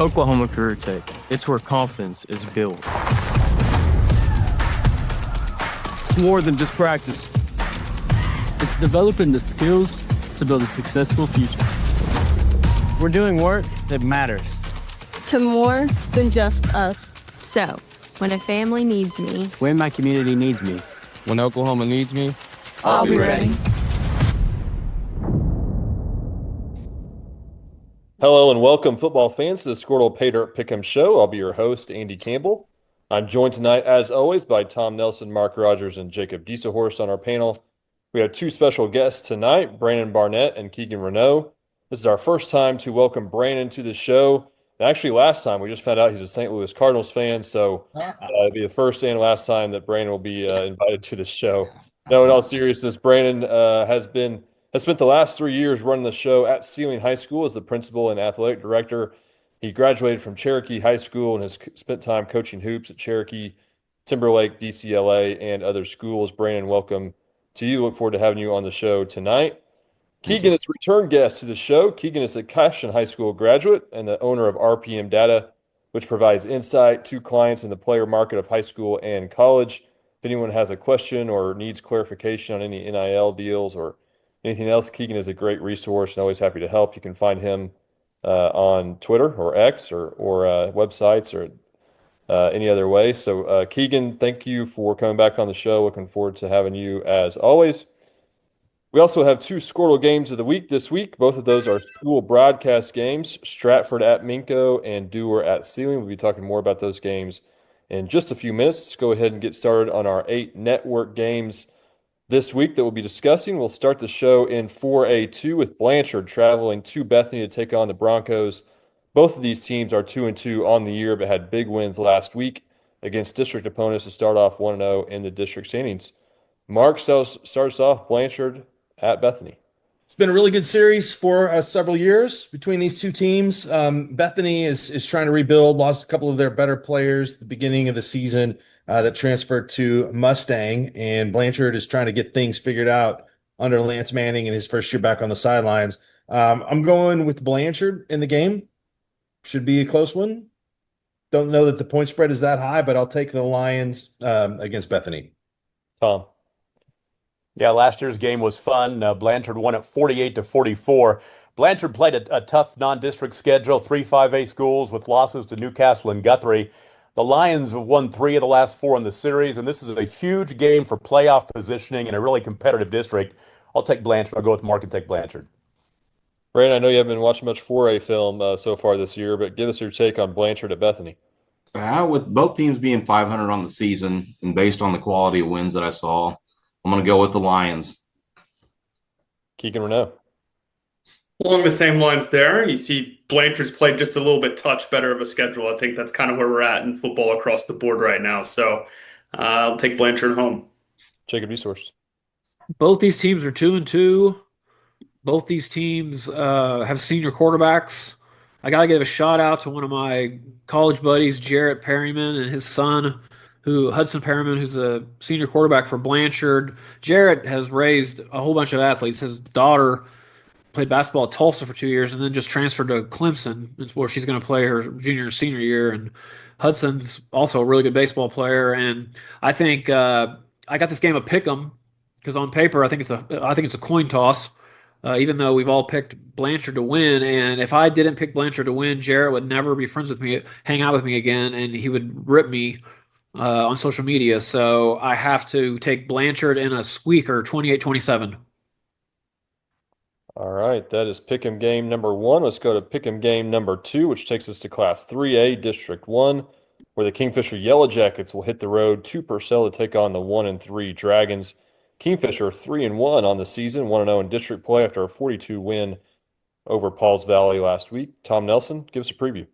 Oklahoma Career Tech. It's where confidence is built. It's more than just practice. It's developing the skills to build a successful future. We're doing work that matters. To more than just us. So, when a family needs me, when my community needs me, when Oklahoma needs me, I'll be ready. Hello and welcome, football fans, to the Skordle Pay Dirt Pick'em Show. I'll be your host, Andy Campbell. I'm joined tonight, as always, by Tom Nelson, Mark Rogers, and Jacob Diesehorst on our panel. We have two special guests tonight, Brandon Barnett and Keegan Renaud. This is our first time to welcome Brandon to the show. And actually, last time we just found out he's a St. Louis Cardinals fan, so it'll be the first and last time that Brandon will be invited to the show. No, in all seriousness, Brandon has spent the last 3 years running the show at Sealing High School as the principal and athletic director. He graduated from Cherokee High School and has spent time coaching hoops at Cherokee, Timberlake, DCLA, and other schools. Brandon, welcome to you. Look forward to having you on the show tonight. Keegan is a return guest to the show. Keegan is a Cashion High School graduate and the owner of RPM Data, which provides insight to clients in the player market of high school and college. If anyone has a question or needs clarification on any NIL deals or anything else, Keegan is a great resource and always happy to help. You can find him on Twitter or X or websites or any other way. So, Keegan, thank you for coming back on the show. Looking forward to having you as always. We also have two Skordle games of the week this week. Both of those are school broadcast games, Stratford at Minco and Dewar at Sealing. We'll be talking more about those games in just a few minutes. Let's go ahead and get started on our 8 network games this week that we'll be discussing. We'll start the show in 4A2 with Blanchard traveling to Bethany to take on the Broncos. Both of these teams are 2-2 on the year, but had big wins last week against district opponents to start off 1-0 in the district standings. Mark starts off Blanchard at Bethany. It's been a really good series for several years between these two teams. Bethany is trying to rebuild, lost a couple of their better players at the beginning of the season that transferred to Mustang, and Blanchard is trying to get things figured out under Lance Manning in his first year back on the sidelines. I'm going with Blanchard in the game. Should be a close one. Don't know that the point spread is that high, but I'll take the Lions against Bethany. Tom. Yeah, last year's game was fun. Blanchard won it 48-44. Blanchard played a tough non-district schedule, 3 5A schools with losses to Newcastle and Guthrie. The Lions have won 3 of the last 4 in the series, and this is a huge game for playoff positioning in a really competitive district. I'll take Blanchard. I'll go with Mark and take Blanchard. Brandon, I know you haven't been watching much 4A film so far this year, but give us your take on Blanchard at Bethany. With both teams being 500 on the season and based on the quality of wins that I saw, I'm going to go with the Lions. Keegan Renaud. Along the same lines there, you see Blanchard's played just a little bit better of a schedule. I think that's kind of where we're at in football across the board right now. So I'll take Blanchard home. Jacob Diesehorst. Both these teams are 2-2. Both these teams have senior quarterbacks. I got to give a shout out to one of my college buddies, Jarrett Perryman, and his son, Hudson Perryman, who's a senior quarterback for Blanchard. Jarrett has raised a whole bunch of athletes. His daughter played basketball at Tulsa for 2 years and then just transferred to Clemson, where she's going to play her junior and senior year. And Hudson's also a really good baseball player. And I think I got this game of pick'em because on paper I think it's a coin toss. Even though we've all picked Blanchard to win, and if I didn't pick Blanchard to win, Jarrett would never be friends with me, hang out with me again, and he would rip me on social media. So I have to take Blanchard in a squeaker, 28-27. All right, that is Pick'em game number 1. Let's go to Pick'em game number 2, which takes us to Class 3A, District 1, where the Kingfisher Yellow Jackets will hit the road to Purcell to take on the 1-3 Dragons. Kingfisher 3-1 on the season, 1-0 in district play after a 42 win over Pauls Valley last week. Tom Nelson, give us a preview.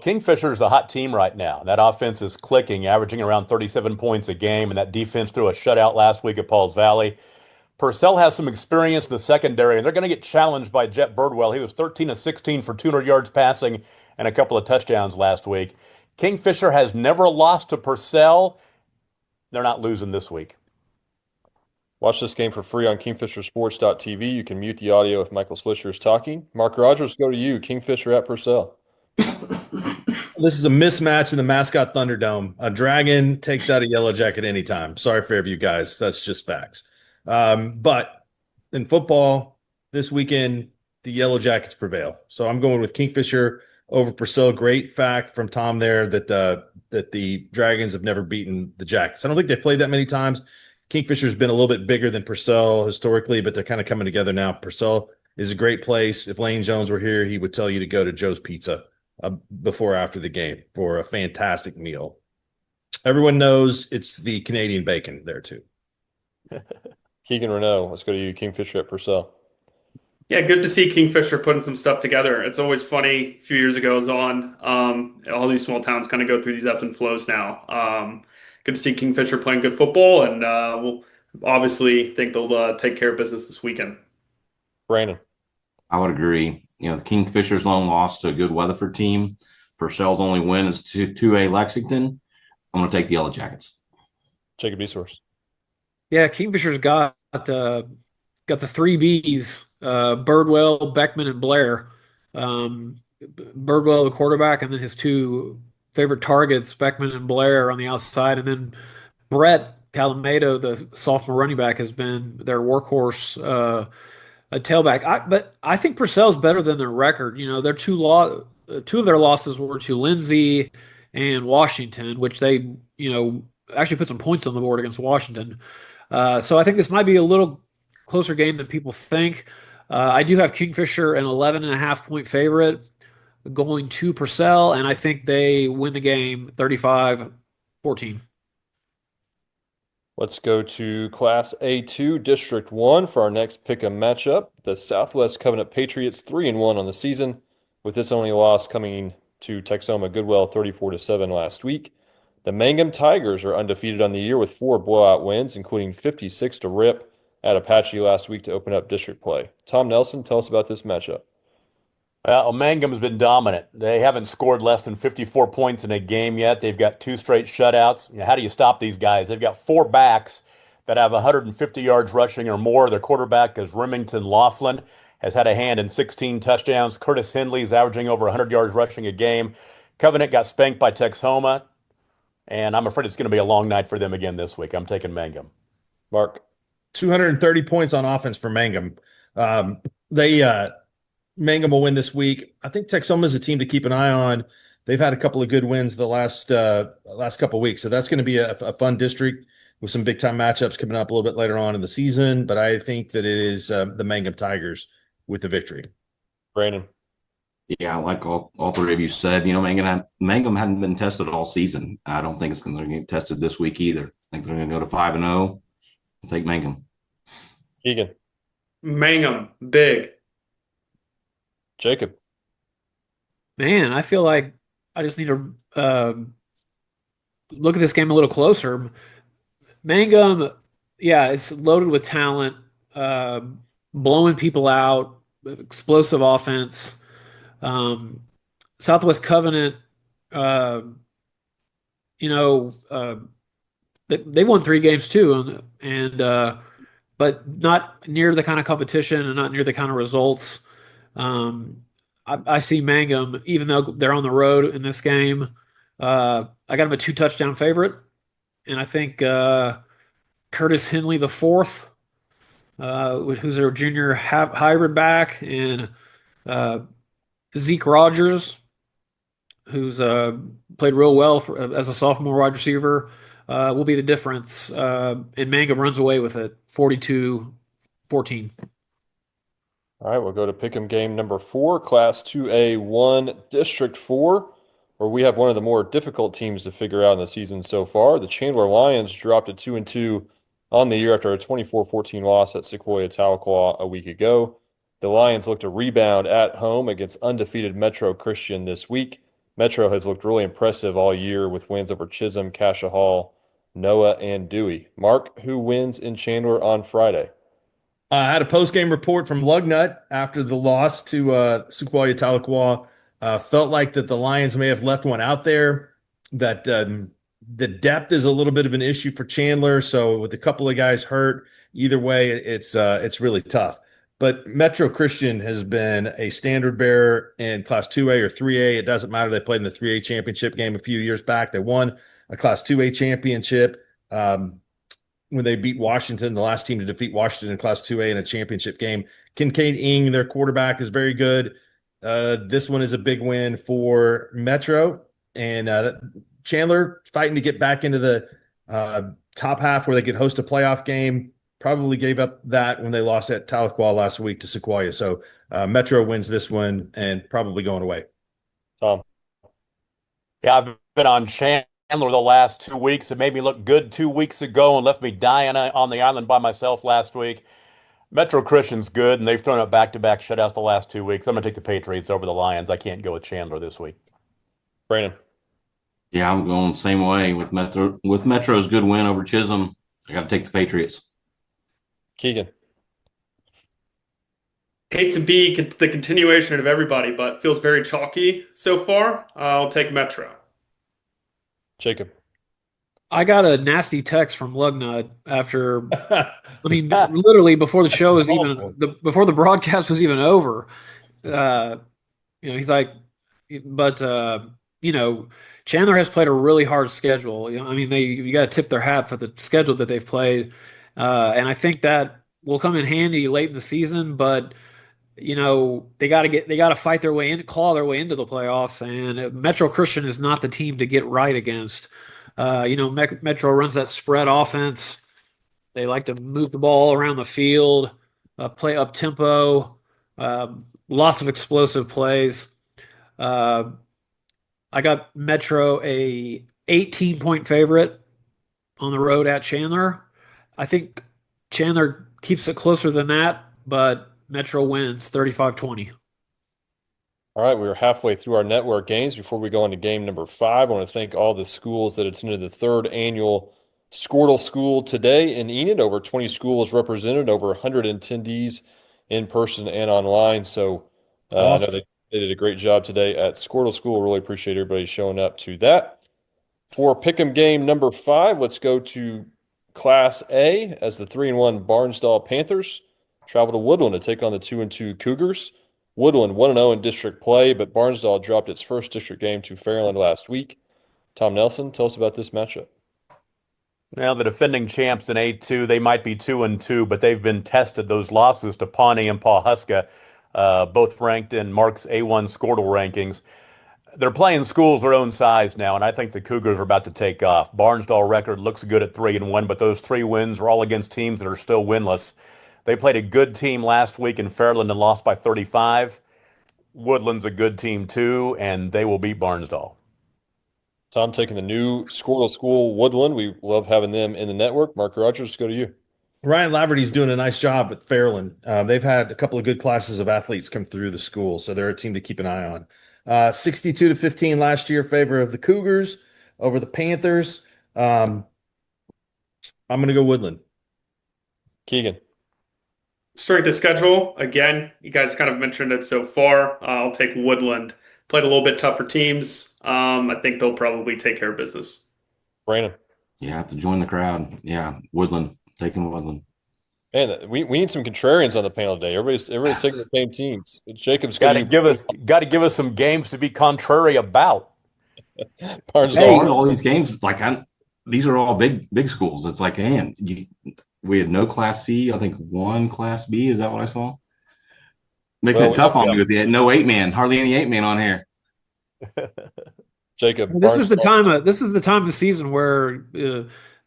Kingfisher is a hot team right now. That offense is clicking, averaging around 37 points a game, and that defense threw a shutout last week at Pauls Valley. Purcell has some experience in the secondary, and they're going to get challenged by Jet Birdwell. He was 13-16 for 200 yards passing and a couple of touchdowns last week. Kingfisher has never lost to Purcell. They're not losing this week. Watch this game for free on KingfisherSports.tv. You can mute the audio if Michael Swisher is talking. Mark Rogers, go to you. Kingfisher at Purcell. This is a mismatch in the mascot Thunderdome. A dragon takes out a yellow jacket anytime. Sorry for you guys. That's just facts. But in football this weekend, the Yellow Jackets prevail. So I'm going with Kingfisher over Purcell. Great fact from Tom there that the Dragons have never beaten the Jackets. I don't think they've played that many times. Kingfisher's been a little bit bigger than Purcell historically, but they're kind of coming together now. Purcell is a great place. If Lane Jones were here, he would tell you to go to Joe's Pizza before or after the game for a fantastic meal. Everyone knows it's the Canadian bacon there too. Keegan Renault, let's go to you. Kingfisher at Purcell. Yeah, good to see Kingfisher putting some stuff together. It's always funny. A few years ago, I was on. All these small towns kind of go through these ebbs and flows now. Good to see Kingfisher playing good football, and we'll obviously think they'll take care of business this weekend. Brandon. I would agree. The Kingfisher's lone loss to a good Weatherford team. Purcell's only win is to 2A Lexington. I'm going to take the Yellow Jackets. Jacob Esource. Yeah, Kingfisher's got the three Bs, Birdwell, Beckman, and Blair. Birdwell, the quarterback, and then his two favorite targets, Beckman and Blair, on the outside. And then Brett Calamado, the sophomore running back, has been their workhorse a tailback. But I think Purcell's better than their record. Their two of their losses were to Lindsay and Washington, which they, actually put some points on the board against Washington. So I think this might be a little closer game than people think. I do have Kingfisher an 11.5-point favorite going to Purcell, and I think they win the game 35-14. Let's go to Class A2, District 1 for our next pick'em matchup. The Southwest Covenant Patriots 3-1 on the season, with this only loss coming to Texoma Goodwell 34-7 last week. The Mangum Tigers are undefeated on the year with 4 blowout wins, including 56 to rip at Apache last week to open up district play. Tom Nelson, tell us about this matchup. Well, Mangum's been dominant. They haven't scored less than 54 points in a game yet. They've got 2 straight shutouts. How do you stop these guys? They've got 4 backs that have 150 yards rushing or more. Their quarterback is Remington Laughlin, has had a hand in 16 touchdowns. Curtis Hindley's averaging over 100 yards rushing a game. Covenant got spanked by Texoma, and I'm afraid it's going to be a long night for them again this week. I'm taking Mangum. Mark. 230 points on offense for Mangum. Mangum will win this week. I think Texoma is a team to keep an eye on. They've had a couple of good wins the last couple of weeks, so that's going to be a fun district with some big time matchups coming up a little bit later on in the season. But I think that it is the Mangum Tigers with the victory. Brandon. Yeah, like all three of you said, Mangum hadn't been tested all season. I don't think it's going to get tested this week either. I think they're going to go to 5-0. I'll take Mangum. Keegan. Mangum, big. Jacob. Man, I feel like I just need to look at this game a little closer. Mangum, yeah, it's loaded with talent, blowing people out, explosive offense. Southwest Covenant, they've won 3 games too, but not near the kind of competition and not near the kind of results. I see Mangum, even though they're on the road in this game. I got them a 2-touchdown favorite, and I think Curtis Hindley the fourth, who's their junior hybrid back, and Zeke Rogers, who's played real well as a sophomore wide receiver, will be the difference. And Mangum runs away with it, 42-14. All right, we'll go to pick'em game number 4, Class 2A1, District 4, where we have one of the more difficult teams to figure out in the season so far. The Chandler Lions dropped to 2-2 on the year after a 24-14 loss at Sequoia Tahlequah a week ago. The Lions look to rebound at home against undefeated Metro Christian this week. Metro has looked really impressive all year with wins over Chisholm, Cassia Hall, Noah, and Dewey. Mark, who wins in Chandler on Friday? I had a post-game report from Lugnut after the loss to Sequoia Tahlequah. Felt like that the Lions may have left one out there, that the depth is a little bit of an issue for Chandler. So with a couple of guys hurt, either way, it's really tough. But Metro Christian has been a standard bearer in Class 2A or 3A. It doesn't matter. They played in the 3A championship game a few years back. They won a Class 2A championship when they beat Washington, the last team to defeat Washington in Class 2A in a championship game. Kincaid Ing, their quarterback, is very good. This one is a big win for Metro. And Chandler fighting to get back into the top half where they could host a playoff game. Probably gave up that when they lost at Tahlequah last week to Sequoia. So Metro wins this one and probably going away. Tom. Yeah, I've been on Chandler the last 2 weeks. It made me look good 2 weeks ago and left me dying on the island by myself last week. Metro Christian's good, and they've thrown up back-to-back shutouts the last 2 weeks. I'm going to take the Patriots over the Lions. I can't go with Chandler this week. Brandon. Yeah, I'm going the same way with Metro. With Metro's good win over Chisholm, I got to take the Patriots. Keegan. Hate to be the continuation of everybody, but feels very chalky so far. I'll take Metro. Jacob. I got a nasty text from Lugnut after, I mean, literally before the show was even, before the broadcast was even over. He's like, but, Chandler has played a really hard schedule. I mean, you got to tip their hat for the schedule that they've played. And I think that will come in handy late in the season, but they got to fight their way in, claw their way into the playoffs. And Metro Christian is not the team to get right against. Metro runs that spread offense. They like to move the ball around the field, play up tempo, lots of explosive plays. I got Metro a 18-point favorite on the road at Chandler. I think Chandler keeps it closer than that, but Metro wins 35-20. All right, we're halfway through our network games. Before we go into game number 5, I want to thank all the schools that attended the 3rd annual Skordle School today in Enid. Over 20 schools represented, over 100 attendees in person and online. So Awesome. I know they did a great job today at Skordle School. Really appreciate everybody showing up to that. For Pick'em game number 5, let's go to Class A as the 3-1 Barnsdall Panthers travel to Woodland to take on the 2-2 Cougars. Woodland 1-0 in district play, but Barnsdall dropped its first district game to Fairland last week. Tom Nelson, tell us about this matchup. Now, the defending champs in A2, they might be 2-2, but they've been tested. Those losses to Pawnee and Pawhuska, both ranked in Mark's A1 Skordle rankings. They're playing schools their own size now, and I think the Cougars are about to take off. Barnsdall record looks good at 3-1, but those 3 wins are all against teams that are still winless. They played a good team last week in Fairland and lost by 35. Woodland's a good team too, and they will beat Barnsdall. Tom taking the new Skordle School Woodland. We love having them in the network. Mark Rogers, go to you. Ryan Laverty's doing a nice job at Fairland. They've had a couple of good classes of athletes come through the school, so they're a team to keep an eye on. 62-15 last year, favor of the Cougars over the Panthers. I'm going to go Woodland. Keegan. Strength of schedule, again, you guys kind of mentioned it so far. I'll take Woodland. Played a little bit tougher teams. I think they'll probably take care of business. Brandon. Yeah, I have to join the crowd. Yeah, Woodland. Taking Woodland. Man, we need some contrarians on the panel today. Everybody's taking the same teams. Jacob's got to give us some games to be contrary about. All these games, these are all big schools. It's like, man, we had no Class C. I think 1 Class B. Is that what I saw? Making it tough on me with the no 8-man, hardly any 8-man on here. Jacob, this is the time of the season where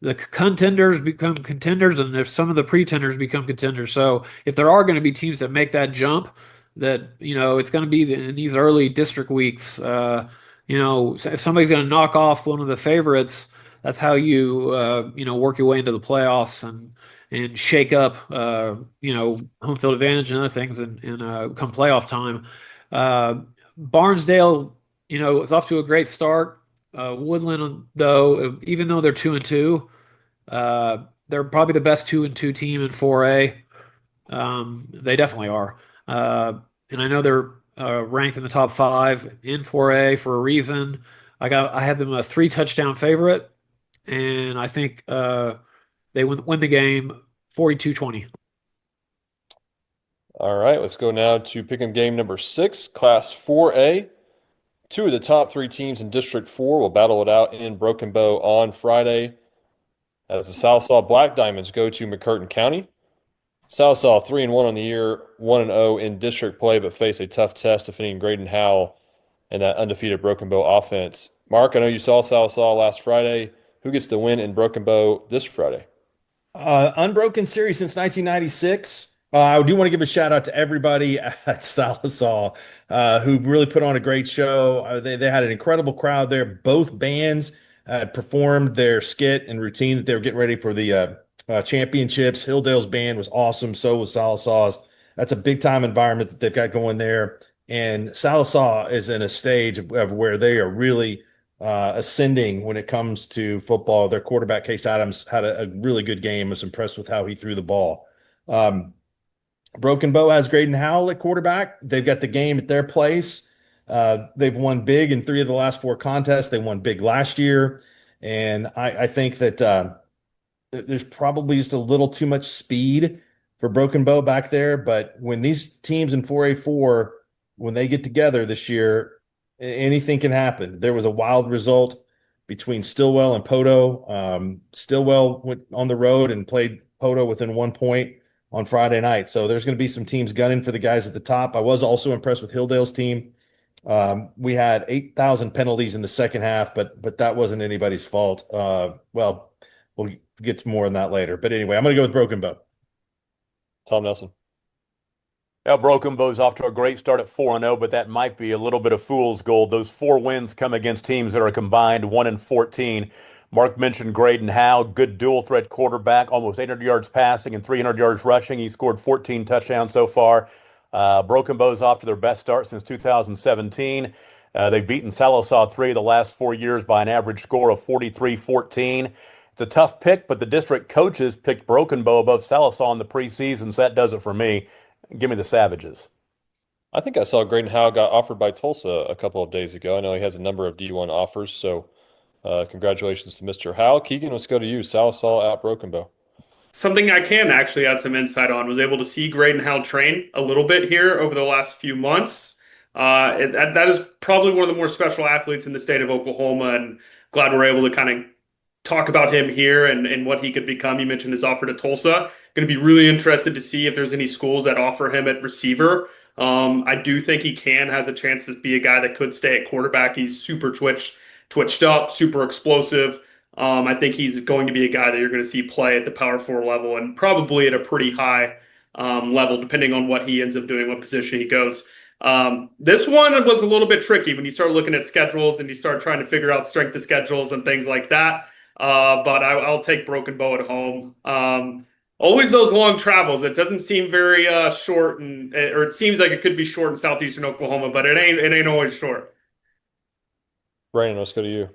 the contenders become contenders, and if some of the pretenders become contenders. So if there are going to be teams that make that jump, that it's going to be in these early district weeks. If somebody's going to knock off one of the favorites, that's how you work your way into the playoffs and shake up home field advantage and other things and come playoff time. Barnsdale, is off to a great start. Woodland, though, even though they're 2-2, they're probably the best 2-2 team in 4A. They definitely are. And I know they're ranked in the top 5 in 4A for a reason. I had them a 3-touchdown favorite, and I think they win the game 42-20. All right, let's go now to pick'em game number 6, Class 4A. Two of the top 3 teams in District 4 will battle it out in Broken Bow on Friday as the Southsaw Black Diamonds go to McCurtain County. Southsaw 3-1 on the year, 1-0 in district play, but face a tough test defending Graydon Howell and that undefeated Broken Bow offense. Mark, I know you saw Southsaw last Friday. Who gets the win in Broken Bow this Friday? Unbroken series since 1996. I do want to give a shout out to everybody at Sallisaw who really put on a great show. They had an incredible crowd there. Both bands had performed their skit and routine that they were getting ready for the championships. Hilldale's band was awesome. So was Sallisaw's. That's a big time environment that they've got going there. And Sallisaw is in a stage of where they are really ascending when it comes to football. Their quarterback, Case Adams, had a really good game. I was impressed with how he threw the ball. Broken Bow has Graydon Howell at quarterback. They've got the game at their place. They've won big in 3 of the last 4 contests. They won big last year. And I think that there's probably just a little too much speed for Broken Bow back there. But when these teams in 4A4, when they get together this year, anything can happen. There was a wild result between Stillwell and Poto. Stillwell went on the road and played Poto within 1 point on Friday night. So there's going to be some teams gunning for the guys at the top. I was also impressed with Hilldale's team. We had 8,000 penalties in the second half, but that wasn't anybody's fault. Well, we'll get to more on that later. But anyway, I'm going to go with Broken Bow. Tom Nelson. Now, Broken Bow's off to a great start at 4-0, but that might be a little bit of fool's gold. Those 4 wins come against teams that are combined 1-14. Mark mentioned Graydon Howe, good dual threat quarterback, almost 800 yards passing and 300 yards rushing. He scored 14 touchdowns so far. Broken Bow's off to their best start since 2017. They've beaten Sallisaw 3 of the last 4 years by an average score of 43-14. It's a tough pick, but the district coaches picked Broken Bow above Sallisaw in the preseason, so that does it for me. Give me the Savages. I think I saw Graydon Howe got offered by Tulsa a couple of days ago. I know he has a number of D1 offers, so congratulations to Mr. Howe. Keegan, let's go to you. Sallisaw at Broken Bow. Something I can actually add some insight on. Was able to see Graydon Howell train a little bit here over the last few months. That is probably one of the more special athletes in the state of Oklahoma, and glad we're able to kind of talk about him here and what he could become. You mentioned his offer to Tulsa. Going to be really interested to see if there's any schools that offer him at receiver. I do think he has a chance to be a guy that could stay at quarterback. He's super twitched up, super explosive. I think he's going to be a guy that you're going to see play at the Power 4 level and probably at a pretty high level, depending on what he ends up doing, what position he goes. This one was a little bit tricky when you start looking at schedules and you start trying to figure out strength of schedules and things like that. But I'll take Broken Bow at home. Always those long travels. It doesn't seem very short, or it seems like it could be short in southeastern Oklahoma, but it ain't always short. Brandon, let's go to you.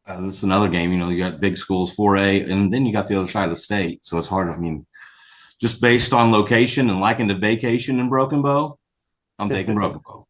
This is another game. You got big schools, 4A, and then you got the other side of the state. So it's hard. I mean, just based on location and liking to vacation in Broken Bow, I'm taking Broken Bow.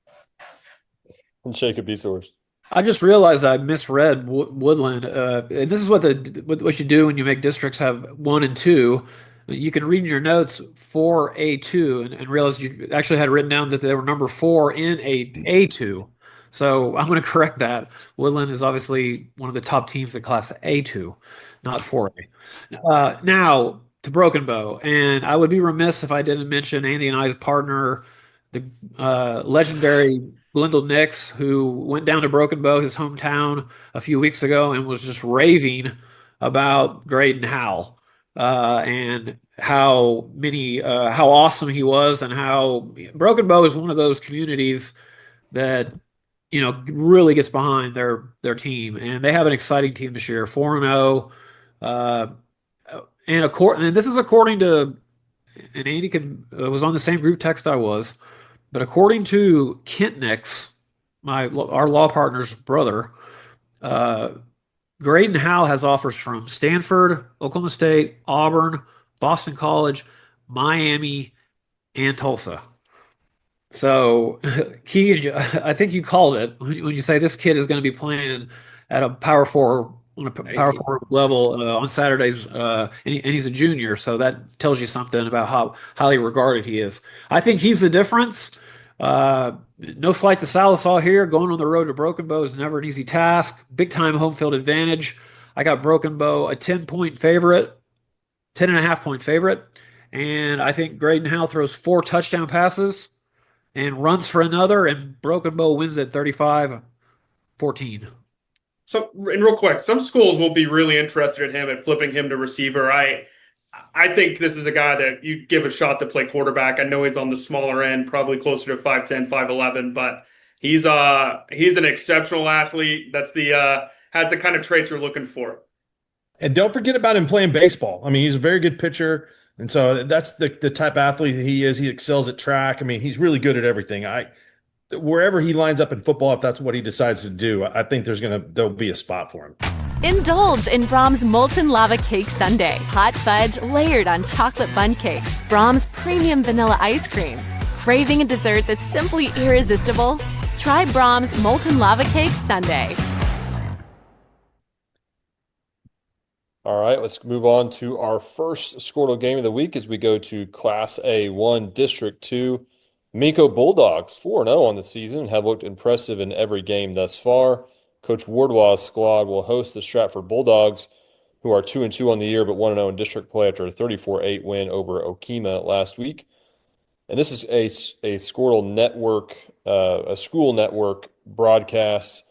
And Jacob Beaslehurst. I just realized I misread Woodland. And this is what you do when you make districts have 1 and 2. You can read in your notes 4A2 and realize you actually had written down that they were number 4 in A2. So I'm going to correct that. Woodland is obviously one of the top teams in Class A2, not 4A. Now to Broken Bow, and I would be remiss if I didn't mention Andy and I's partner, the legendary Glendale Nix, who went down to Broken Bow, his hometown, a few weeks ago, and was just raving about Graydon Howell and how awesome he was, and how Broken Bow is one of those communities that really gets behind their team, and they have an exciting team this year, 4-0, and this is according to, and Andy was on the same group text I was. But according to Kent Nix, our law partner's brother, Graydon Howell has offers from Stanford, Oklahoma State, Auburn, Boston College, Miami, and Tulsa. So, Keegan, I think you called it when you say this kid is going to be playing at a Power 4 on a power forward level on Saturdays, and he's a junior, so that tells you something about how highly regarded he is. I think he's the difference. No slight to Salisaw here. Going on the road to Broken Bow is never an easy task. Big time home field advantage. I got Broken Bow a 10-point favorite, 10.5-point favorite, and I think Graydon Howe throws 4 touchdown passes and runs for another, and Broken Bow wins at 35-14. So, and real quick, some schools will be really interested in him and flipping him to receiver. I think this is a guy that you give a shot to play quarterback. I know he's on the smaller end, probably closer to 5'10", 5'11", but he's an exceptional athlete. That's has the kind of traits you're looking for. And don't forget about him playing baseball. I mean, he's a very good pitcher. And so that's the type of athlete that he is. He excels at track. I mean, he's really good at everything. Wherever he lines up in football, if that's what he decides to do, I think there'll be a spot for him. Indulge in Brahms Molten Lava Cake Sundae. Hot fudge layered on chocolate bun cakes. Brahms Premium Vanilla Ice Cream. Craving a dessert that's simply irresistible? Try Brahms Molten Lava Cake Sundae. All right, let's move on to our first Skordle game of the week as we go to Class A1 District 2. Minko Bulldogs 4-0 on the season, have looked impressive in every game thus far. Coach Wardwell's squad will host the Stratford Bulldogs, who are 2-2 on the year but 1-0 in district play after a 34-8 win over Okima last week. And this is a Skordle network, a school network broadcast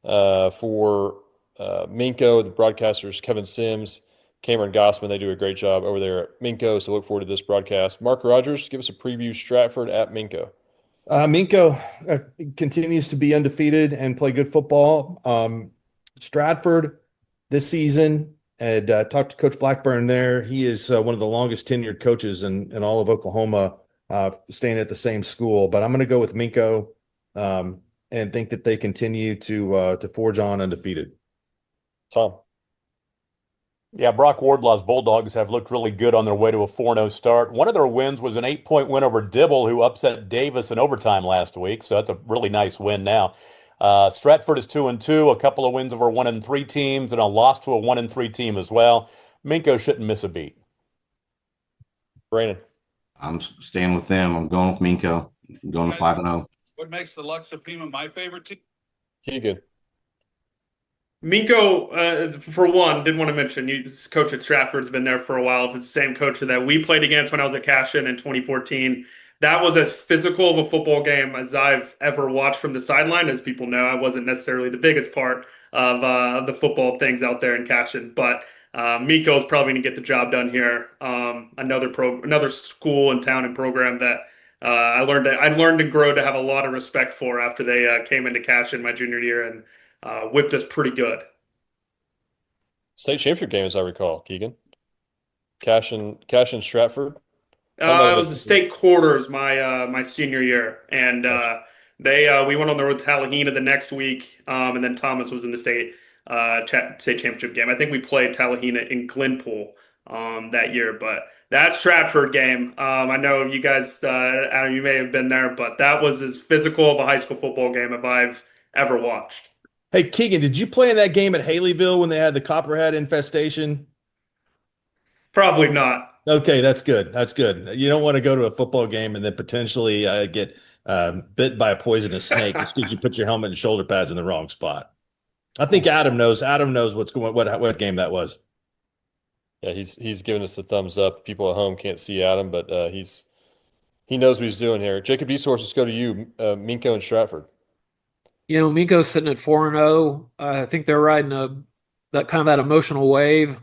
for Minko. The broadcasters Kevin Sims, Cameron Gossman, they do a great job over there at Minko, so look forward to this broadcast. Mark Rogers, give us a preview. Stratford at Minko. Minko continues to be undefeated and play good football. Stratford this season, and talked to Coach Blackburn there. He is one of the longest tenured coaches in all of Oklahoma, staying at the same school. But I'm going to go with Minko and think that they continue to forge on undefeated. Tom. Yeah, Brock Wardlaw's Bulldogs have looked really good on their way to a 4-0 start. One of their wins was an 8-point win over Dibble, who upset Davis in overtime last week. So that's a really nice win now. Stratford is 2-2, a couple of wins over 1-3 teams, and a loss to a 1-3 team as well. Minko shouldn't miss a beat. Brandon. I'm staying with them. I'm going with Minko. I'm going to 5-0. What makes the Luxa Pima my favorite team? Keegan. Minko, for one, did want to mention, this coach at Stratford's been there for a while. If it's the same coach that we played against when I was at Cashin in 2014, that was as physical of a football game as I've ever watched from the sideline. As people know, I wasn't necessarily the biggest part of the football things out there in Cashin, but Minko is probably going to get the job done here. Another school and town and program that I learned and grow to have a lot of respect for after they came into Cashin my junior year and whipped us pretty good. State championship game, as I recall, Keegan. Cashin Stratford. It was the state quarters my senior year, and we went on the road to Tallahena the next week, and then Thomas was in the state championship game. I think we played Tallahena in Glenpool that year, but that Stratford game, I know you guys, Adam, you may have been there, but that was as physical of a high school football game as I've ever watched. Hey, Keegan, did you play in that game at Haleyville when they had the copperhead infestation? Probably not. Okay, that's good. That's good. You don't want to go to a football game and then potentially get bit by a poisonous snake because you put your helmet and shoulder pads in the wrong spot. I think Adam knows. Adam knows what game that was. Yeah, he's giving us the thumbs up. People at home can't see Adam, but he knows what he's doing here. Jacob Esource, let's go to you. Minko and Stratford. You know, Minko's sitting at 4-0. I think they're riding that emotional wave.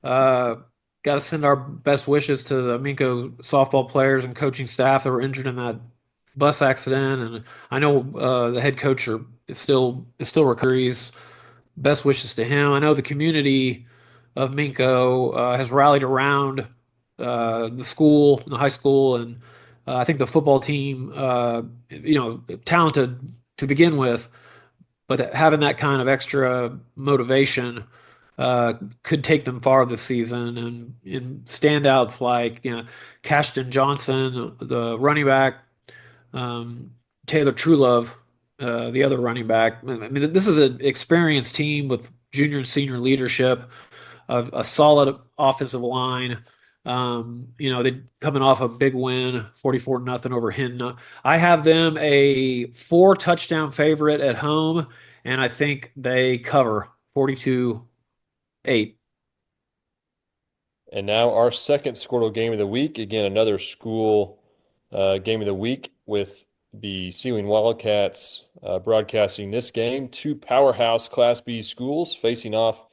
Got to send our best wishes to the Minko softball players and coaching staff that were injured in that bus accident. And I know the head coach is still recovers. Best wishes to him. I know the community of Minko has rallied around the school, the high school, and I think the football team, talented to begin with, but having that kind of extra motivation could take them far this season. And in standouts like Cashton Johnson, the running back, Taylor Truelove, the other running back. I mean, this is an experienced team with junior and senior leadership, a solid offensive line. They coming off a big win, 44-0 over Hinton. I have them a 4-touchdown favorite at home, and I think they cover 42-8. And now our second Skordle game of the week. Again, another school game of the week with the Sealing Wildcats broadcasting this game. Two powerhouse Class B schools facing off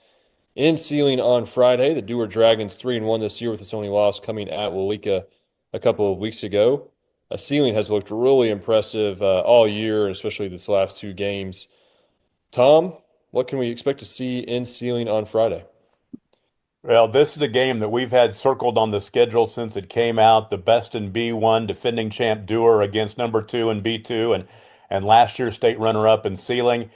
in Sealing on Friday. The Dewar Dragons 3-1 this year with its only loss coming at Walika a couple of weeks ago. Sealing has looked really impressive all year, especially this last two games. Tom, what can we expect to see in Sealing on Friday? Well, this is a game that we've had circled on the schedule since it came out. The best in B1, defending champ Dewar against number 2 in B2, and last year's state runner-up in Sealing.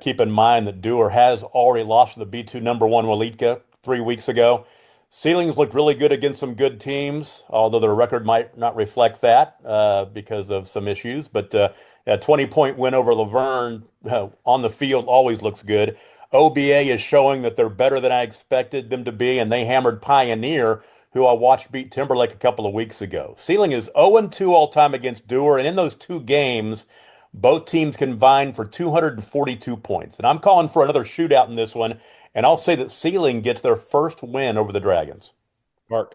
Keep in mind that Dewar has already lost to the B2 number 1 Waletka 3 weeks ago. Sealing's looked really good against some good teams, although their record might not reflect that because of some issues. But a 20-point win over Laverne on the field always looks good. OBA is showing that they're better than I expected them to be, and they hammered Pioneer, who I watched beat Timberlake a couple of weeks ago. Sealing is 0-2 all-time against Dewar, and in those two games, both teams combined for 242 points. And I'm calling for another shootout in this one, and I'll say that Sealing gets their first win over the Dragons. Mark.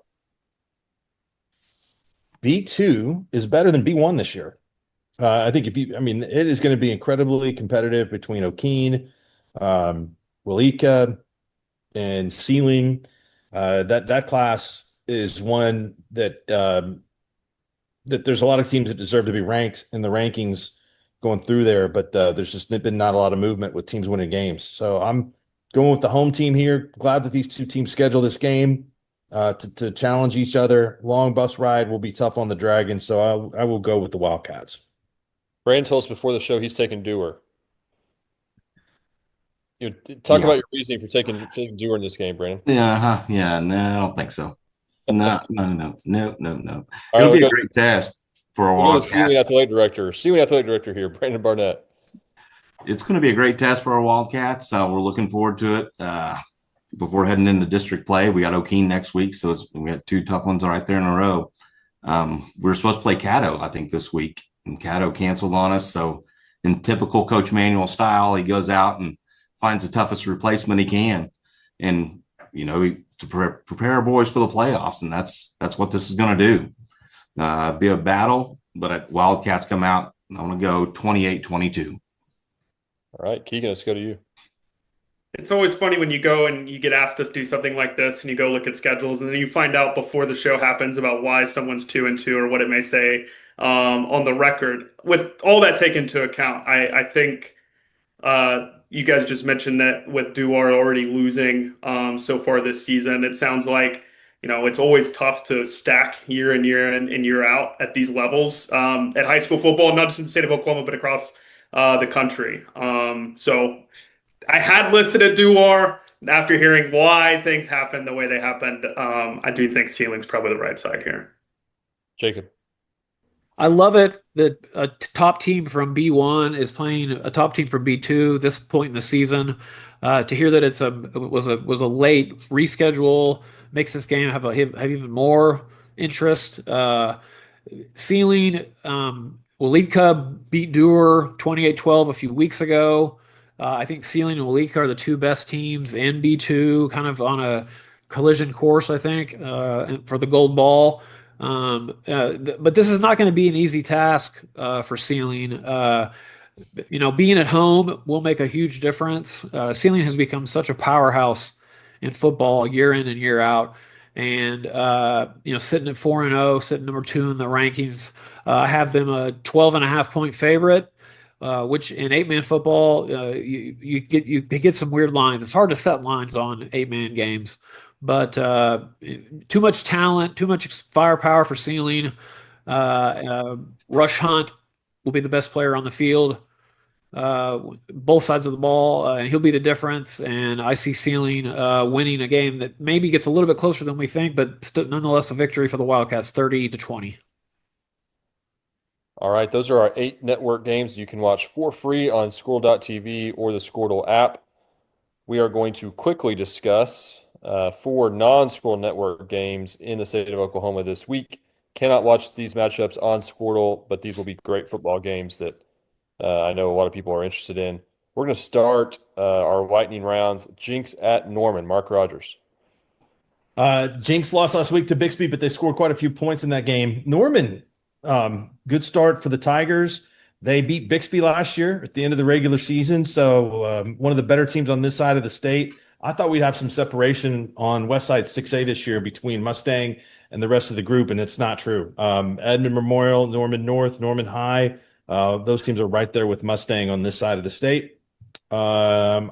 B2 is better than B1 this year. I think it is going to be incredibly competitive between O'Keene, Walika, and Sealing. That class is one that there's a lot of teams that deserve to be ranked in the rankings going through there, but there's just been not a lot of movement with teams winning games. So I'm going with the home team here. Glad that these two teams schedule this game to challenge each other. Long bus ride will be tough on the Dragons, so I will go with the Wildcats. Brandon told us before the show he's taking Dewar. Talk about your reasoning for taking Dewar in this game, Brandon. Yeah, no, I don't think so. No. All It'll right, be a great test for a Wildcats. Sealing athletic director here, Brandon Barnett. It's going to be a great test for our Wildcats. We're looking forward to it. Before heading into district play, we got O'Keene next week, so we got two tough ones right there in a row. We're supposed to play Caddo, I think, this week, and Caddo canceled on us. So, in typical Coach Manuel style, he goes out and finds the toughest replacement he can, and to prepare our boys for the playoffs, and that's what this is going to do. Be a battle, but Wildcats come out. I'm going to go 28-22. All right, Keegan, let's go to you. It's always funny when you go and you get asked to do something like this and you go look at schedules and then you find out before the show happens about why someone's 2-2 or what it may say on the record. With all that taken into account, I think you guys just mentioned that with Dewar already losing so far this season, it sounds like it's always tough to stack year in, year in, and year out at these levels at high school football, not just in the state of Oklahoma, but across the country. So I had listed at Dewar. After hearing why things happened the way they happened, I do think Sealing's probably the right side here. Jacob. I love it that a top team from B1 is playing a top team from B2 this point in the season. To hear that it was a late reschedule makes this game have even more interest. Sealing, Waletka beat Dewar 28-12 a few weeks ago. I think Sealing and Waletka are the two best teams in B2, kind of on a collision course, I think, for the gold ball. But this is not going to be an easy task for Sealing. Being at home will make a huge difference. Sealing has become such a powerhouse in football year in and year out. And, sitting at 4-0, sitting number 2 in the rankings, I have them a 12.5-point favorite. Which in 8-man football, you get some weird lines. It's hard to set lines on 8-man games, but too much talent, too much firepower for Sealing. Rush Hunt will be the best player on the field, both sides of the ball, and he'll be the difference. And I see Sealing winning a game that maybe gets a little bit closer than we think, but nonetheless a victory for the Wildcats, 30-20. All right, those are our 8 network games you can watch for free on Skordle.tv or the Skordle app. we are going to quickly discuss 4 non-Squirrel Network games in the state of Oklahoma this week. Cannot watch these matchups on Squirtle, but these will be great football games that I know a lot of people are interested in. We're going to start our lightning rounds. Jinx at Norman. Mark Rogers. Jinx lost last week to Bixby, but they scored quite a few points in that game. Norman, good start for the Tigers. They beat Bixby last year at the end of the regular season, so one of the better teams on this side of the state. I thought we'd have some separation on West Side 6A this year between Mustang and the rest of the group, and it's not true. Edmond Memorial, Norman North, Norman High, those teams are right there with Mustang on this side of the state. Norman's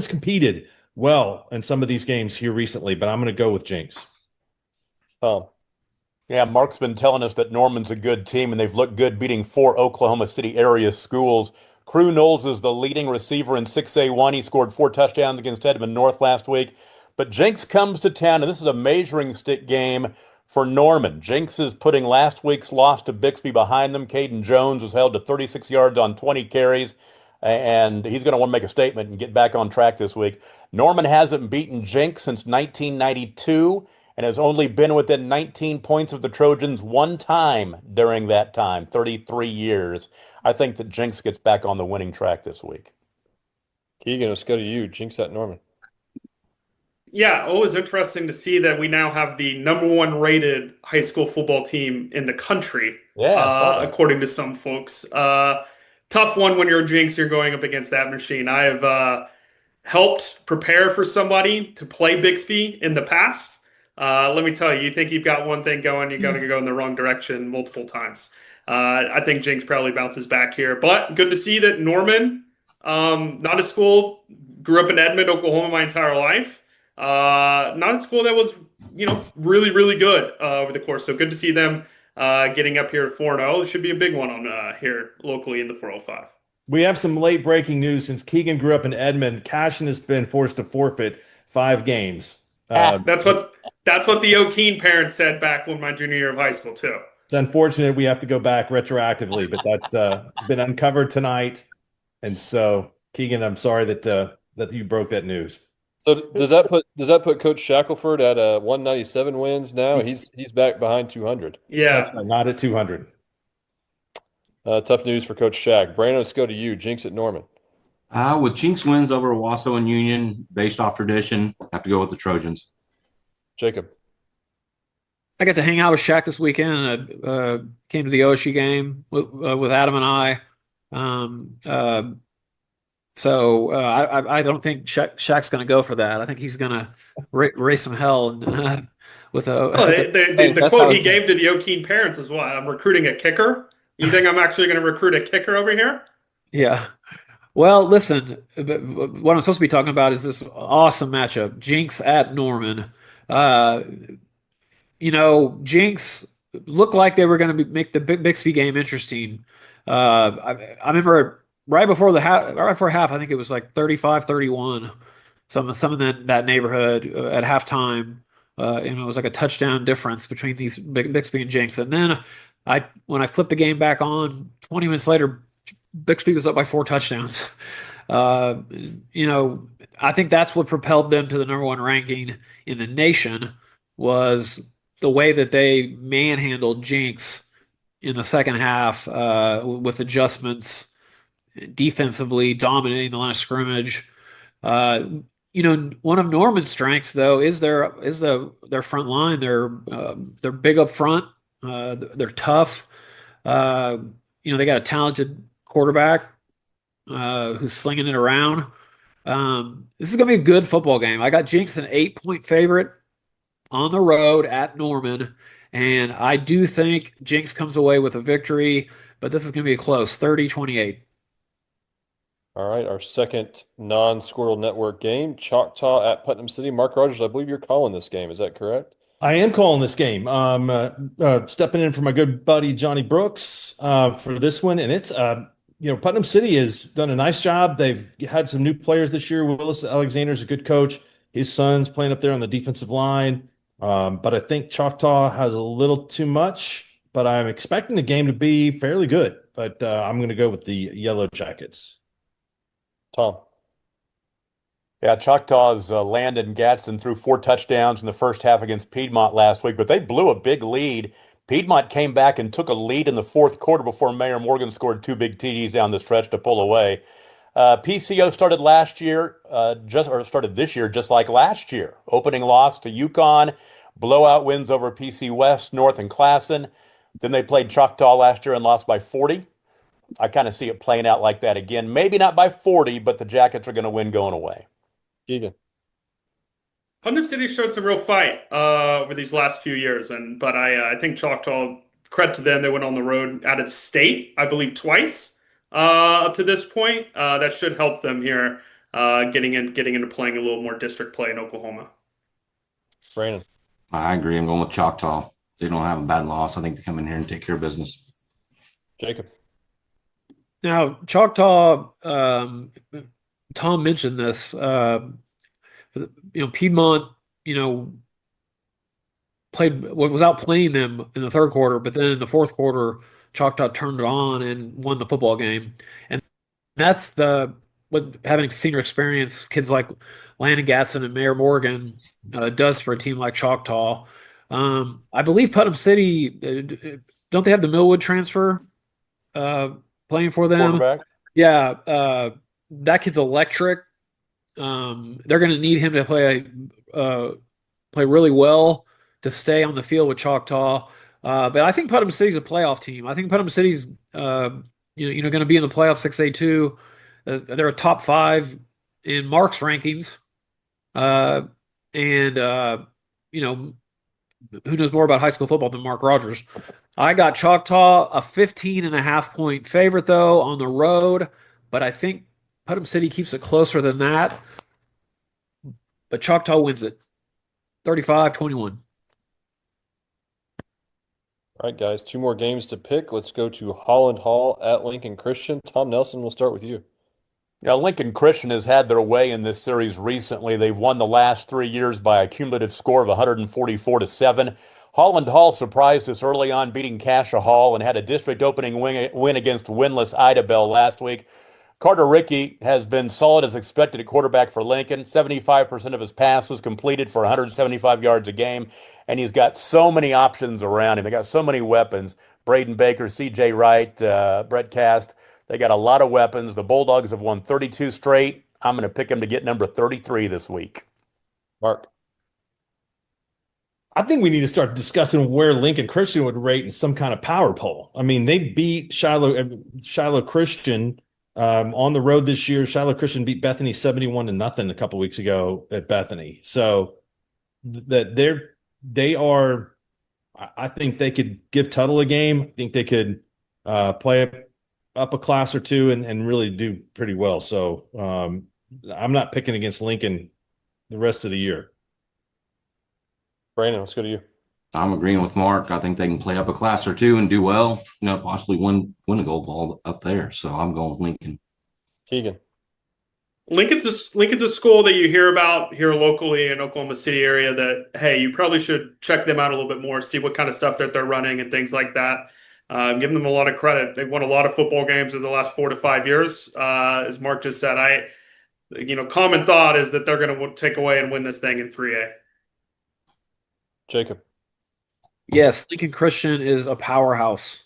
competed well in some of these games here recently, but I'm going to go with Jinx. Yeah, Mark's been telling us that Norman's a good team, and they've looked good beating 4 Oklahoma City area schools. Crew Knowles is the leading receiver in 6A1. He scored 4 touchdowns against Edmond North last week. But Jinx comes to town, and this is a measuring stick game for Norman. Jinx is putting last week's loss to Bixby behind them. Caden Jones was held to 36 yards on 20 carries, and he's going to want to make a statement and get back on track this week. Norman hasn't beaten Jinx since 1992 and has only been within 19 points of the Trojans one time during that time, 33 years. I think that Jinx gets back on the winning track this week. Keegan, let's go to you. Jinx at Norman. Yeah, always interesting to see that we now have the #1 rated high school football team in the country. Yeah, according to some folks. Tough one when you're a Jinx, you're going up against that machine. I have helped prepare for somebody to play Bixby in the past. Let me tell you, you think you've got one thing going, you're going to go in the wrong direction multiple times. I think Jinx probably bounces back here, but good to see that Norman, not a school, grew up in Edmond, Oklahoma my entire life. Not a school that was, really, really good over the course. So good to see them getting up here at 4-0. It should be a big one on here locally in the 405. We have some late breaking news. Since Keegan grew up in Edmond, Cashin has been forced to forfeit 5 games. That's what the O'Keen parents said back when my junior year of high school too. It's unfortunate we have to go back retroactively, but that's been uncovered tonight. And so, Keegan, I'm sorry that you broke that news. So does that put Coach Shackelford at 197 wins now? He's back behind 200. Yeah, not at 200. Tough news for Coach Shack. Brandon, let's go to you. Jinx at Norman. With Jinx wins over Owasso and Union, based off tradition, have to go with the Trojans. Jacob. I got to hang out with Shaq this weekend. I came to the OSU game with Adam and I. So I don't think Shaq's going to go for that. I think he's going to raise some hell and, with a. The quote he gave to the O'Keen parents was, "What? I'm recruiting a kicker. You think I'm actually going to recruit a kicker over here?" Yeah. Well, listen. What I'm supposed to be talking about is this awesome matchup: Jinx at Norman. Jinx looked like they were going to make the Bixby game interesting. I remember right before half, I think it was like 35-31, some in that neighborhood at halftime. It was like a touchdown difference between these Bixby and Jinx. And then when I flipped the game back on, 20 minutes later, Bixby was up by 4 touchdowns. I think that's what propelled them to the #1 ranking in the nation was the way that they manhandled Jinx in the second half with adjustments, defensively dominating the line of scrimmage. One of Norman's strengths though is their front line. They're big up front. They're tough. They got a talented quarterback who's slinging it around. This is going to be a good football game. I got Jinx an 8-point favorite on the road at Norman, and I do think Jinx comes away with a victory, but this is going to be a close 30-28. All right, our second non-Squirtle Network game, Choctaw at Putnam City. Mark Rogers, I believe you're calling this game. Is that correct? I am calling this game. Stepping in for my good buddy Johnny Brooks for this one, and it's Putnam City has done a nice job. They've had some new players this year. Willis Alexander is a good coach. His son's playing up there on the defensive line, but I think Choctaw has a little too much. But I'm expecting the game to be fairly good. But I'm going to go with the Yellow Jackets. Tom. Yeah, Choctaw's Landon Gatson threw 4 touchdowns in the first half against Piedmont last week, but they blew a big lead. Piedmont came back and took a lead in the fourth quarter before Mayor Morgan scored 2 big TDs down the stretch to pull away. PCO started last year, started this year just like last year. Opening loss to Yukon, blowout wins over PC West, North, and Classen. Then they played Choctaw last year and lost by 40. I kind of see it playing out like that again. Maybe not by 40, but the Jackets are going to win going away. Keegan. Putnam City showed some real fight over these last few years, but I think Choctaw, credit to them, they went on the road out of state, I believe, twice up to this point. That should help them here getting into playing a little more district play in Oklahoma. Brandon. I agree. I'm going with Choctaw. They don't have a bad loss. I think they come in here and take care of business. Jacob. Now, Choctaw, Tom mentioned this. Piedmont, was outplaying them in the third quarter, but then in the fourth quarter, Choctaw turned it on and won the football game. And that's what having senior experience, kids like Landon Gatson and Mayor Morgan does for a team like Choctaw. I believe Putnam City, don't they have the Millwood transfer playing for them? Quarterback. Yeah, that kid's electric. They're going to need him to play really well to stay on the field with Choctaw. But I think Putnam City's a playoff team. I think Putnam City's going to be in the playoff 6A too. They're a top 5 in Mark's rankings. Who knows more about high school football than Mark Rogers? I got Choctaw a 15.5-point favorite though on the road, but I think Putnam City keeps it closer than that. But Choctaw wins it 35-21. All right, guys, 2 more games to pick. Let's go to Holland Hall at Lincoln Christian. Tom Nelson, we'll start with you. Yeah, Lincoln Christian has had their way in this series recently. They've won the last 3 years by a cumulative score of 144-7. Holland Hall surprised us early on, beating Cassia Hall, and had a district opening win against winless Idabel last week. Carter Rickey has been solid as expected at quarterback for Lincoln. 75% of his passes completed for 175 yards a game, and he's got so many options around him. They got so many weapons. Braden Baker, C.J. Wright, Brett Cast. They got a lot of weapons. The Bulldogs have won 32 straight. I'm going to pick them to get number 33 this week. Mark. I think we need to start discussing where Lincoln Christian would rate in some kind of power poll. I mean, they beat Shiloh Christian on the road this year. Shiloh Christian beat Bethany 71-0 a couple weeks ago at Bethany. So that they are. I think they could give Tuttle a game. I think they could play up a class or two and really do pretty well. So I'm not picking against Lincoln the rest of the year. Brandon, let's go to you. I'm agreeing with Mark. I think they can play up a class or two and do well. Possibly win a gold ball up there. So I'm going with Lincoln. Keegan. Lincoln's a school that you hear about here locally in Oklahoma City area that, hey, you probably should check them out a little bit more, see what kind of stuff that they're running and things like that. Give them a lot of credit. They've won a lot of football games in the last 4 to 5 years. As Mark just said, common thought is that they're going to take away and win this thing in 3A. Jacob. Yes, Lincoln Christian is a powerhouse.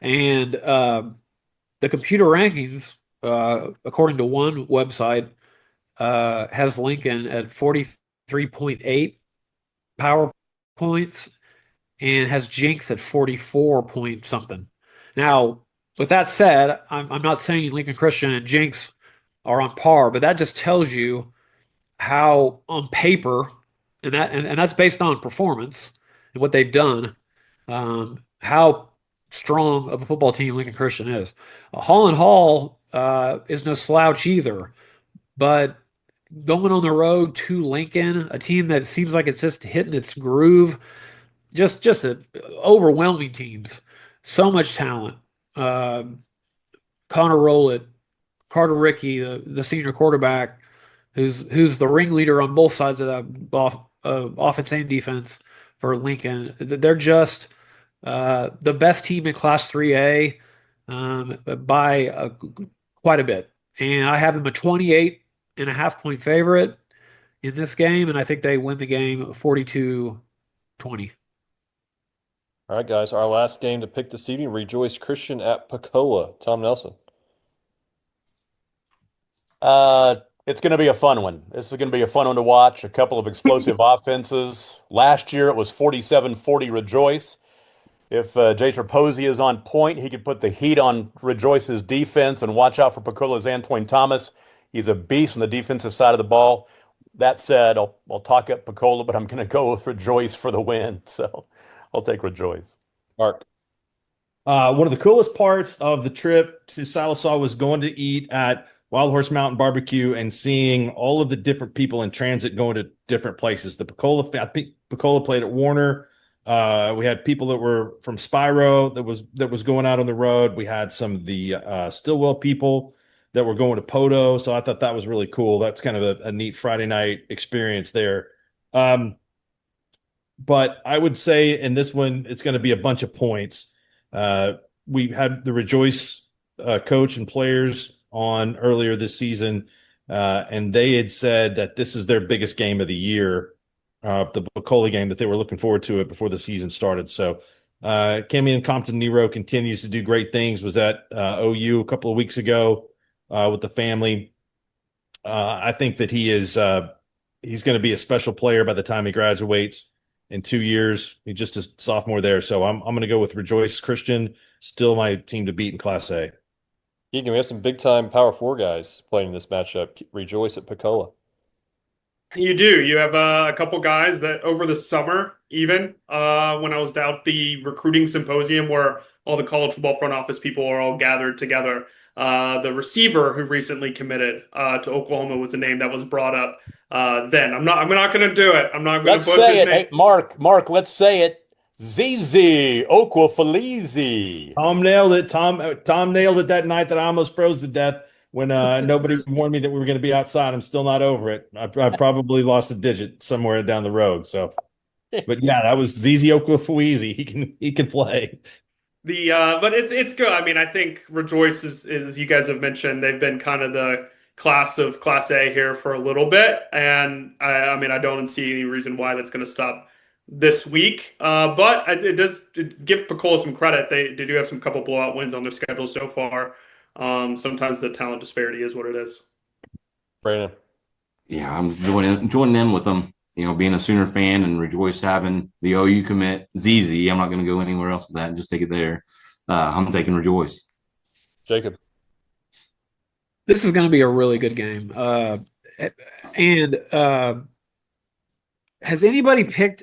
And the computer rankings, according to one website, has Lincoln at 43.8 power points and has Jinx at 44 point something. Now, with that said, I'm not saying Lincoln Christian and Jinx are on par, but that just tells you how on paper, and that's based on performance and what they've done, how strong of a football team Lincoln Christian is. Holland Hall is no slouch either, but going on the road to Lincoln, a team that seems like it's just hitting its groove, just overwhelming teams, so much talent. Connor Rowlett, Carter Rickey, the senior quarterback, who's the ringleader on both sides of that offense and defense for Lincoln. They're just the best team in Class 3A by quite a bit. And I have them at 28 and a half point favorite in this game, and I think they win the game 42-20. All right, guys. Our last game to pick this evening, Rejoice Christian at Pacola. Tom Nelson. It's going to be a fun one. This is going to be a fun one to watch. A couple of explosive offenses. Last year it was 47-40 Rejoice. If Jay Trapozzi is on point, he could put the heat on Rejoice's defense, and watch out for Pacola's Antoine Thomas. He's a beast on the defensive side of the ball. That said, I'll talk up Pacola, but I'm going to go with Rejoice for the win. So I'll take Rejoice. Mark. One of the coolest parts of the trip to Salisaw was going to eat at Wild Horse Mountain Barbecue and seeing all of the different people in transit going to different places. I think Pacola played at Warner. We had people that were from Spyro that was going out on the road. We had some of the Stillwell people that were going to Poto. So I thought that was really cool. That's kind of a neat Friday night experience there. But I would say in this one, it's going to be a bunch of points. We had the Rejoice coach and players on earlier this season, and they had said that this is their biggest game of the year, the Bacola game, that they were looking forward to it before the season started. So Camion Compton Nero continues to do great things. Was at OU a couple of weeks ago with the family. I think that he's going to be a special player by the time he graduates in 2 years. He's just a sophomore there. So I'm going to go with Rejoice Christian, still my team to beat in Class A. Keegan, we have some big-time Power 4 guys playing in this matchup. Rejoice at Pacola. You do. You have a couple guys that over the summer, even when I was out the recruiting symposium where all the college football front office people are all gathered together, the receiver who recently committed to Oklahoma was a name that was brought up then. I'm not going to do it. I'm not going to Let's butcher say his it. name. Hey, Mark, let's say it. ZZ Okwafalizi. Tom nailed it. Tom nailed it that night that I almost froze to death when nobody warned me that we were going to be outside. I'm still not over it. I probably lost a digit somewhere down the road. So, but yeah, that was ZZ Okwafalizi. He can play. But it's good. I mean, I think Rejoice is you guys have mentioned, they've been kind of the class of Class A here for a little bit, and I mean, I don't see any reason why that's going to stop this week. But it does give Pacola some credit. They do have some couple blowout wins on their schedule so far. Sometimes the talent disparity is what it is. Brandon. Yeah, I'm joining in with them. You know, being a Sooner fan and Rejoice having the OU commit ZZ. I'm not going to go anywhere else with that and just take it there. I'm taking Rejoice. Jacob. This is going to be a really good game. Has anybody picked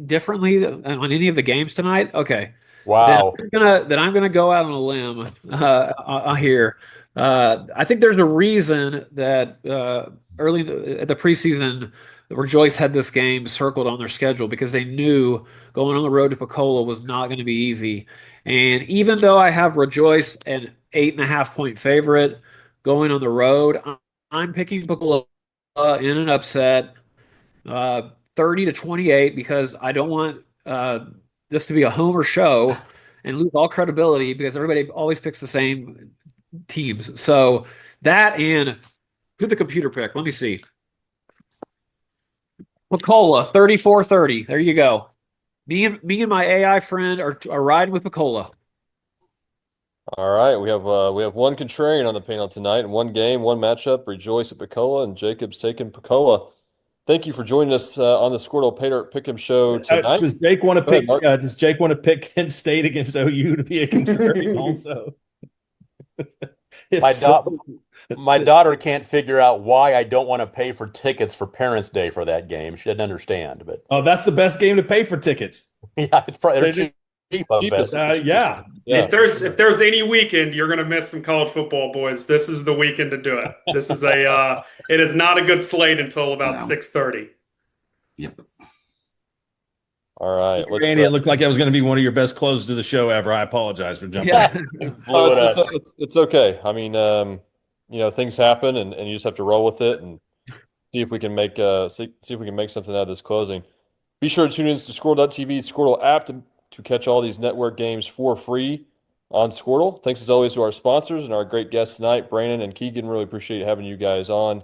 differently on any of the games tonight? Okay. Wow. Then I'm gonna go out on a limb here. I think there's a reason that early at the preseason, Rejoice had this game circled on their schedule because they knew going on the road to Pacola was not going to be easy. And even though I have Rejoice an 8.5 point favorite going on the road, I'm picking Pacola in an upset, 30-28, because I don't want this to be a homer show and lose all credibility because everybody always picks the same teams. So that, and who'd the computer pick? Let me see. Pacola, 34-30. There you go. Me and my AI friend are riding with Pacola. All right, we have one contrarian on the panel tonight, and one game, one matchup. Rejoice at Pacola, and Jacob's taking Pacola. Thank you for joining us on the Squirtle Paydirt Pick'em show tonight. Does Jake want to pick? Does Jake want to pick Kent State against OU to be a contrarian also? My daughter can't figure out why I don't want to pay for tickets for Parents' Day for that game. She doesn't understand. But that's the best game to pay for tickets. Yeah, it's probably cheap. Yeah. If there's any weekend you're going to miss some college football, boys, this is the weekend to do it. This is it is not a good slate until about 6:30. Yep. All right, Randy, it looked like that was going to be one of your best closes to the show ever. I apologize for jumping. Yeah. It's okay. I mean, things happen, and you just have to roll with it and see if we can make something out of this closing. Be sure to tune in to Skordle.TV, Skordle app to catch all these network games for free. on Skordle. Thanks as always to our sponsors and our great guests tonight, Brandon and Keegan. Really appreciate having you guys on.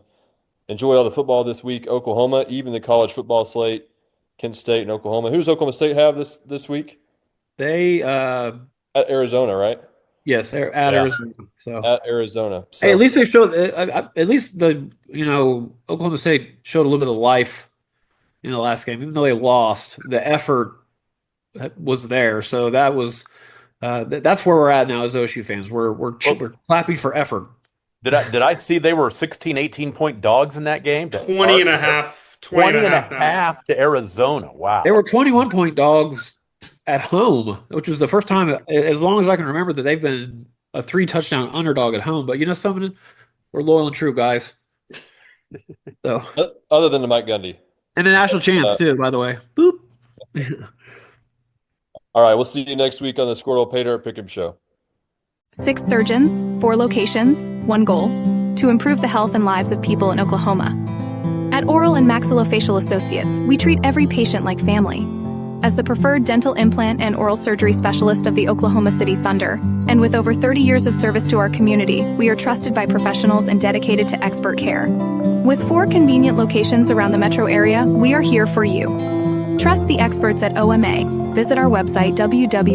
Enjoy all the football this week. Oklahoma, even the college football slate, Kent State and Oklahoma. Who does Oklahoma State have this week? They at Arizona, right? Yes, at Arizona. So at Arizona. So, hey, at least they showed. At least Oklahoma State showed a little bit of life in the last game, even though they lost. The effort was there, so that was that's where we're at now as OSU fans. We're clapping for effort. Did I see they were 16, 18-point dogs in that game? 20 and a half. 20 and a half to Arizona. Wow. They were 21-point dogs at home, which was the first time, as long as I can remember, that they've been a 3-touchdown underdog at home. But you know something? We're loyal and true, guys. So, other than the Mike Gundy. And the national champs, too, by the way. Boop. All right, we'll see you next week on the Skordle Pay Dirt Pick'em Show. 6 surgeons, 4 locations, 1 goal: to improve the health and lives of people in Oklahoma. At Oral and Maxillofacial Associates, we treat every patient like family. As the preferred dental implant and oral surgery specialist of the Oklahoma City Thunder, and with over 30 years of service to our community, we are trusted by professionals and dedicated to expert care. With 4 convenient locations around the metro area, we are here for you. Trust the experts at OMA. Visit our website, www.omaok.com.